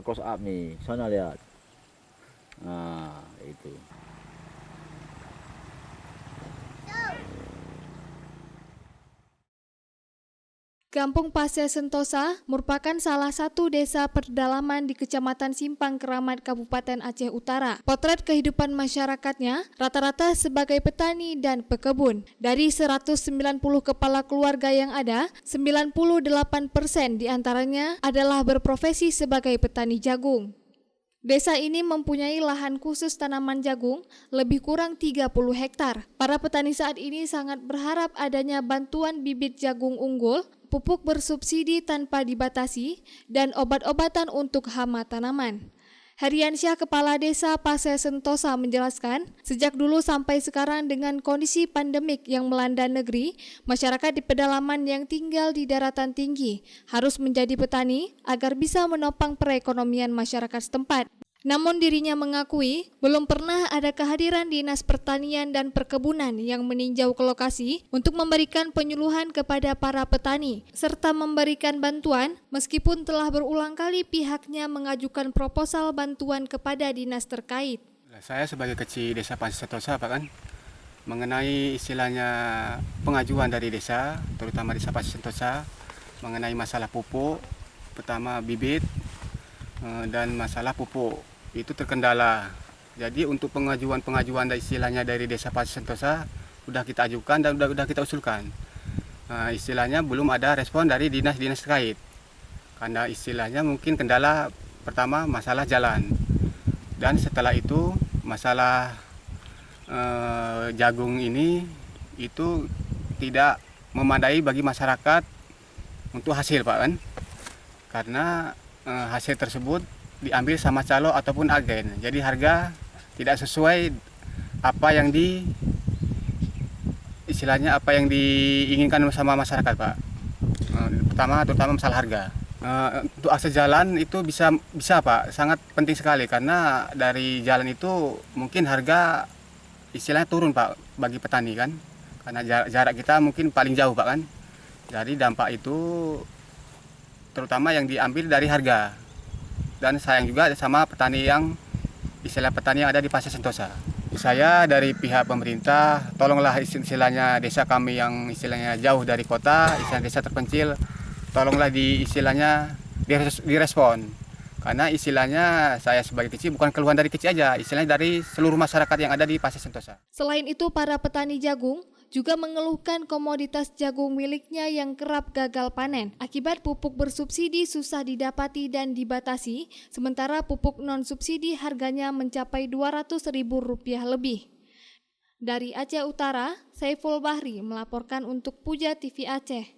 close up nih, sana lihat. Nah, itu. Kampung Pasir Sentosa merupakan salah satu desa pedalaman di Kecamatan Simpang Keramat, Kabupaten Aceh Utara. Potret kehidupan masyarakatnya rata-rata sebagai petani dan pekebun. Dari 190 kepala keluarga yang ada, 98% diantaranya adalah berprofesi sebagai petani jagung. Desa ini mempunyai lahan khusus tanaman jagung lebih kurang 30 hektar. Para petani saat ini sangat berharap adanya bantuan bibit jagung unggul, pupuk bersubsidi tanpa dibatasi, dan obat-obatan untuk hama tanaman. Heriansyah, Kepala Desa Pasir Sentosa menjelaskan, sejak dulu sampai sekarang dengan kondisi pandemik yang melanda negeri, masyarakat di pedalaman yang tinggal di daratan tinggi harus menjadi petani agar bisa menopang perekonomian masyarakat setempat. Namun dirinya mengakui belum pernah ada kehadiran Dinas Pertanian dan Perkebunan yang meninjau ke lokasi untuk memberikan penyuluhan kepada para petani serta memberikan bantuan, meskipun telah berulang kali pihaknya mengajukan proposal bantuan kepada dinas terkait. Saya sebagai kecil desa Pasir Sentosa Pak kan, mengenai istilahnya pengajuan dari desa, terutama desa Pasir Sentosa, mengenai masalah pupuk, pertama bibit dan masalah pupuk itu terkendala. Jadi untuk pengajuan dari istilahnya dari desa Pasir Sentosa sudah kita ajukan dan sudah kita usulkan. Istilahnya belum ada respon dari dinas-dinas terkait. Karena istilahnya mungkin kendala pertama masalah jalan. Dan setelah itu masalah jagung ini itu tidak memadai bagi masyarakat untuk hasil Pak kan. Karena hasil tersebut diambil sama calo ataupun agen. Jadi harga tidak sesuai apa yang istilahnya apa yang diinginkan sama masyarakat Pak. Terutama masalah harga. Untuk akses jalan itu bisa Pak, sangat penting sekali karena dari jalan itu mungkin harga istilahnya turun Pak bagi petani kan. Karena jarak kita mungkin paling jauh Pak kan. Jadi dampak itu terutama yang diambil dari harga. Dan sayang juga sama petani yang ada di Pasir Sentosa. Saya dari pihak pemerintah, tolonglah istilahnya desa kami yang istilahnya jauh dari kota, istilahnya desa terpencil, tolonglah direspon. Karena istilahnya saya sebagai kecil bukan keluhan dari kecil aja, istilahnya dari seluruh masyarakat yang ada di Pasir Sentosa. Selain itu, para petani jagung juga mengeluhkan komoditas jagung miliknya yang kerap gagal panen. Akibat pupuk bersubsidi susah didapati dan dibatasi, sementara pupuk non-subsidi harganya mencapai Rp200.000 lebih. Dari Aceh Utara, Saiful Bahri melaporkan untuk Puja TV Aceh.